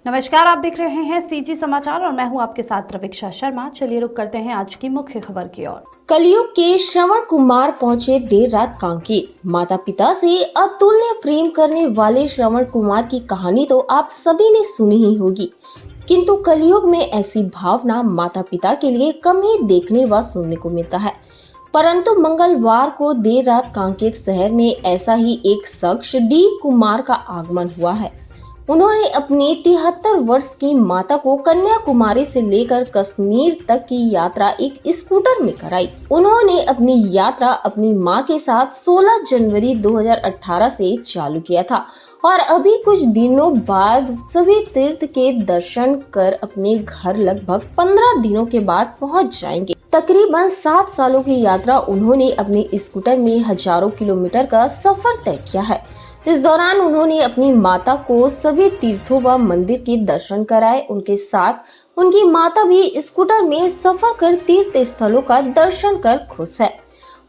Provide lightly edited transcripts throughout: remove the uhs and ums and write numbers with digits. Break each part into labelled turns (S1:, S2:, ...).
S1: नमस्कार, आप देख रहे हैं सीजी समाचार और मैं हूं आपके साथ रवीक्षा शर्मा। चलिए रुक करते हैं आज की मुख्य खबर की ओर।
S2: कलयुग के श्रवण कुमार पहुंचे देर रात कांकेर। माता पिता से अतुल्य प्रेम करने वाले श्रवण कुमार की कहानी तो आप सभी ने सुनी ही होगी, किंतु कलयुग में ऐसी भावना माता पिता के लिए कम ही देखने व सुनने को मिलता है। परंतु मंगलवार को देर रात कांकेर शहर में ऐसा ही एक शख्स डी कुमार का आगमन हुआ है। उन्होंने अपनी 73 वर्ष की माता को कन्याकुमारी से लेकर कश्मीर तक की यात्रा एक स्कूटर में कराई। उन्होंने अपनी यात्रा अपनी मां के साथ 16 जनवरी 2018 से चालू किया था और अभी कुछ दिनों बाद सभी तीर्थ के दर्शन कर अपने घर लगभग 15 दिनों के बाद पहुंच जाएंगे। तकरीबन 7 सालों की यात्रा उन्होंने अपने स्कूटर में हजारों किलोमीटर का सफर तय किया है। इस दौरान उन्होंने अपनी माता को सभी तीर्थों व मंदिर के दर्शन कराए। उनके साथ उनकी माता भी स्कूटर में सफर कर तीर्थ स्थलों का दर्शन कर खुश है।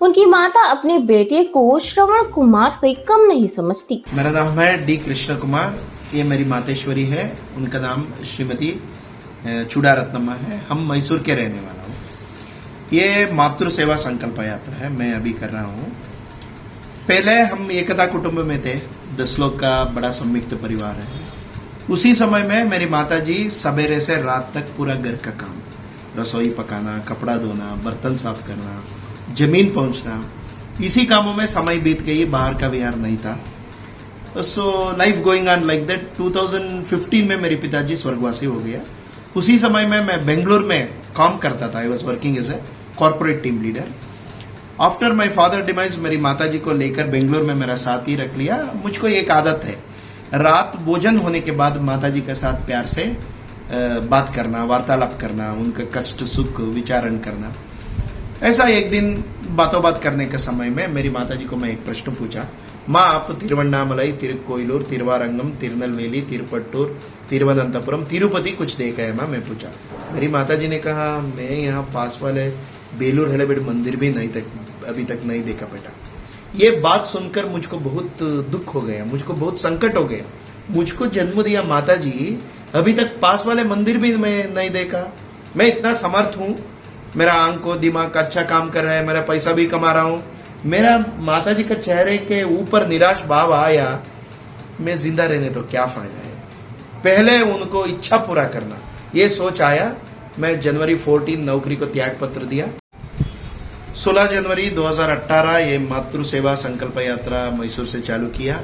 S2: उनकी माता अपने बेटे को श्रवण कुमार से कम नहीं समझती।
S3: मेरा नाम है डी कृष्ण कुमार, ये मेरी मातेश्वरी है। उनका नाम श्रीमती चूड़ा रत्नम्मा है। हम मैसूर के रहने वाला हूँ। ये मातृ सेवा संकल्प यात्रा है, मैं अभी कर रहा हूँ। पहले हम एकता कुटुंब में थे, 10 लोग का बड़ा संयुक्त परिवार है। उसी समय में मेरी माताजी सवेरे से रात तक पूरा घर का काम, रसोई पकाना, कपड़ा धोना, बर्तन साफ करना, जमीन पहुंचना, इसी कामों में समय बीत गई। बाहर का विहार नहीं था। So life going on like that. 2015 में मेरे पिताजी स्वर्गवासी हो गया। उसी समय में मैं बेंगलुरु में काम करता था। I was working as a corporate team leader. After my father demise मेरी माताजी को लेकर बेंगलुरु में मेरा साथ ही रख लिया। मुझको एक आदत है, रात भोजन होने के बाद माताजी के साथ प्यार से बात करना, वार्तालाप करना, उनका कष्ट सुख विचारण करना। ऐसा एक दिन बातों बात करने के समय में मेरी माताजी को मैं एक प्रश्न पूछा, माँ आप तिरुवन्नामलाई, तिरुकोइलूर, तिरुवारंगम, तिरुनेलवेली, तिरुपट्टूर, तिरुवनंतपुरम, तिरुपति कुछ देखा है माँ? मैं पूछा। मेरी माताजी ने कहा मैं यहाँ पास वाले बेलूर हलेबीड मंदिर भी अभी तक नहीं देखा बेटा। ये बात सुनकर मुझको बहुत दुख हो गया, मुझको बहुत संकट हो गया। मुझको जन्म दिया माताजी, अभी तक पास वाले मंदिर भी मैं नहीं देखा। मैं इतना समर्थ हूँ, मेरा आंख को दिमाग अच्छा काम कर रहा है, मेरा पैसा भी कमा रहा हूँ। मेरा माताजी का चेहरे के ऊपर निराश भाव आया, मैं जिंदा रहने तो क्या फायदा है। पहले उनको इच्छा पूरा करना, ये सोच आया। मैं जनवरी 14 नौकरी को त्याग पत्र दिया। 16 जनवरी 2018 ये मातृ सेवा संकल्प यात्रा मैसूर से चालू किया।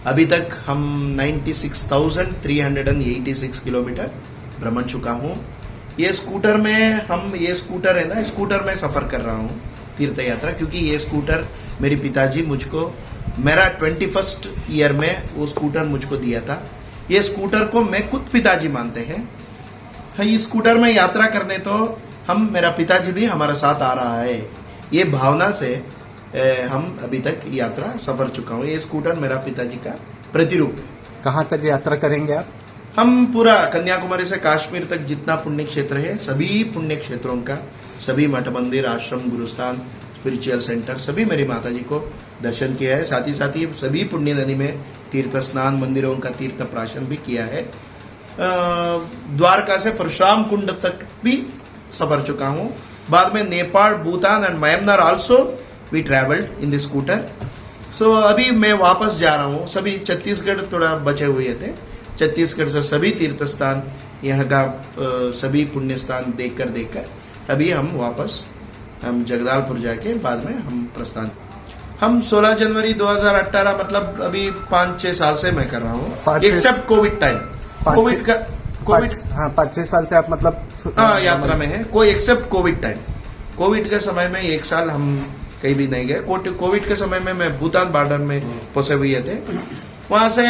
S3: अभी तक हम 96,386 किलोमीटर भ्रमण चुका हूँ। ये स्कूटर है ना, स्कूटर में सफर कर रहा हूँ तीर्थ यात्रा, क्योंकि ये स्कूटर मेरे पिताजी मुझको मेरा 21st ईयर में वो स्कूटर मुझको दिया था। ये स्कूटर को मैं खुद पिताजी मानते हैं। इस स्कूटर में यात्रा करने तो मेरा पिताजी भी हमारे साथ आ रहा है, ये भावना से हम अभी तक यात्रा सफर चुका हूँ। ये स्कूटर मेरा पिताजी का प्रतिरूप है।
S4: कहाँ तक यात्रा करेंगे आप?
S3: हम पूरा कन्याकुमारी से कश्मीर तक जितना पुण्य क्षेत्र है, सभी पुण्य क्षेत्रों का, सभी मठ मंदिर, आश्रम, गुरुस्थान, स्पिरिचुअल सेंटर, सभी मेरी माताजी को दर्शन किया है। साथ ही सभी पुण्य नदी में तीर्थ स्नान, मंदिरों का तीर्थ प्राशन भी किया है। द्वारका से परशुराम कुंड तक भी सफर चुका हूँ। बाद में Nepal, Bhutan and Myanmar also we travelled in this scooter. So अभी मैं वापस जा रहा हूँ। सभी छत्तीसगढ़ थोड़ा बचे हुए थे, छत्तीसगढ़ से सभी तीर्थ स्थान, यहाँ का सभी पुण्य स्थान देखकर अभी हम जगदालपुर जाके बाद में हम प्रस्थान। हम 16 जनवरी 2018 मतलब अभी 5-6 साल से मैं कर रहा हूँ, एक्सेप्ट कोविड टाइम। कोविड
S4: 5-6 साल से आप मतलब
S3: यात्रा में है, कोई एक्सेप्ट कोविड टाइम। कोविड के समय में 1 साल हम कहीं भी नहीं गए। कोविड के समय में मैं भूटान बॉर्डर में फंसे हुए थे, वहां से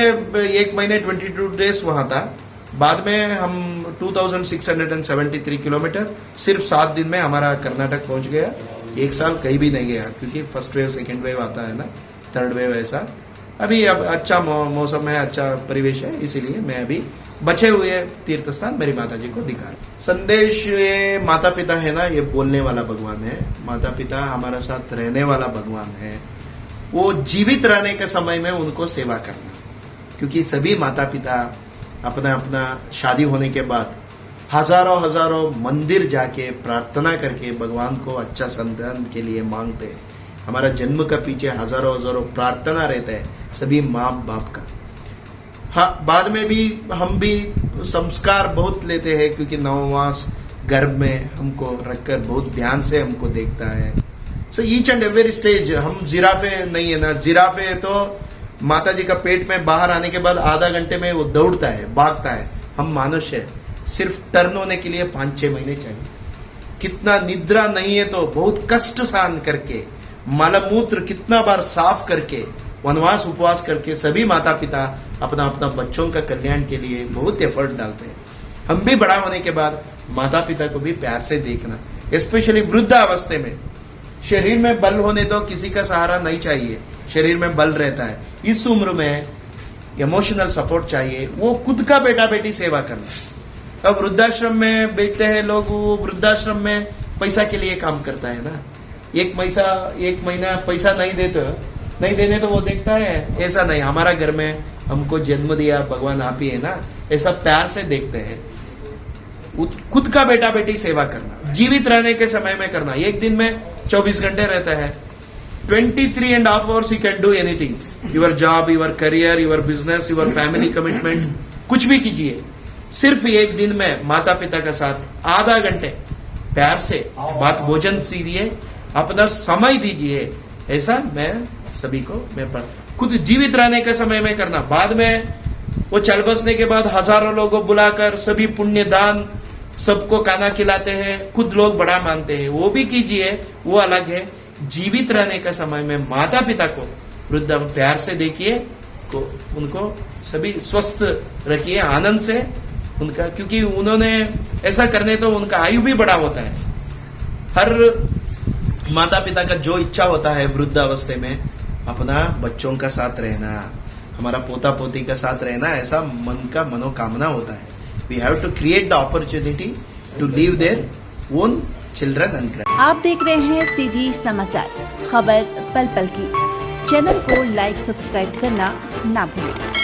S3: 1 महीने 22 डेज वहां था। बाद में हम 2673 किलोमीटर सिर्फ 7 दिन में हमारा कर्नाटक पहुंच गया। 1 साल कहीं भी नहीं गया, क्योंकि फर्स्ट वेव, सेकेंड वेव आता है ना, थर्ड वेव ऐसा। अभी अब अच्छा मौसम है, अच्छा परिवेश है, इसीलिए मैं अभी बचे हुए तीर्थ स्थान मेरी माताजी को दिखा रहा हूं। संदेश, ये माता पिता है ना, ये बोलने वाला भगवान है। माता पिता हमारा साथ रहने वाला भगवान है। वो जीवित रहने के समय में उनको सेवा करना, क्योंकि सभी माता पिता अपना अपना शादी होने के बाद हजारों मंदिर जाके प्रार्थना करके भगवान को अच्छा संतान के लिए मांगते हैं। हमारा जन्म का पीछे हजारों प्रार्थना रहता है सभी माँ बाप का। हाँ, बाद में भी हम भी संस्कार बहुत लेते हैं, क्योंकि 9 मास गर्भ में हमको रखकर बहुत ध्यान से हमको देखता है। So each and every stage हम जिराफे नहीं है ना। जिराफे तो माता जी का पेट में बाहर आने के बाद आधा घंटे में वो दौड़ता है, भागता है। हम मनुष्य है, सिर्फ टर्न होने के लिए 5-6 महीने चाहिए। कितना निद्रा नहीं है तो बहुत कष्ट सहन करके, मलमूत्र कितना बार साफ करके, वनवास उपवास करके सभी माता पिता अपना अपना बच्चों का कल्याण के लिए बहुत एफर्ट डालते हैं। हम भी बड़ा होने के बाद माता पिता को भी प्यार से देखना, स्पेशली वृद्धावस्था में। शरीर में बल होने तो किसी का सहारा नहीं चाहिए, शरीर में बल रहता है। इस उम्र में इमोशनल सपोर्ट चाहिए, वो खुद का बेटा बेटी सेवा करना। अब वृद्धाश्रम में बेचते हैं लोग, वो वृद्धाश्रम में पैसा के लिए काम करता है ना। एक महीना पैसा नहीं देने तो वो देखता है ऐसा नहीं, हमारा घर में हमको जन्म दिया भगवान आप ही है ना, ऐसा प्यार से देखते हैं। खुद का बेटा बेटी सेवा करना, जीवित रहने के समय में करना। एक दिन में 24 घंटे रहता है, 23.5 hours you can do anything, your job, your career, your business, your family commitment, कुछ भी कीजिए। सिर्फ एक दिन में माता पिता के साथ आधा घंटे प्यार से बात भोजन सीजिए, अपना समय दीजिए। ऐसा मैं सभी को खुद जीवित रहने के समय में करना। बाद में वो चल बसने के बाद हजारों लोगों को बुलाकर सभी पुण्य दान, सबको खाना खिलाते हैं, खुद लोग बड़ा मानते हैं, वो भी कीजिए, वो अलग है। जीवित रहने का समय में माता पिता को वृद्ध प्यार से देखिए, उनको सभी स्वस्थ रखिए आनंद से उनका, क्योंकि उन्होंने ऐसा करने तो उनका आयु भी बड़ा होता है। हर माता पिता का जो इच्छा होता है वृद्धावस्था में अपना बच्चों का साथ रहना, हमारा पोता पोती का साथ रहना, ऐसा मन का मनोकामना होता है। We have to create the opportunity to live their own children and.
S5: आप देख रहे हैं सीजी समाचार, खबर पल पल की। चैनल को लाइक सब्सक्राइब करना ना भूलें।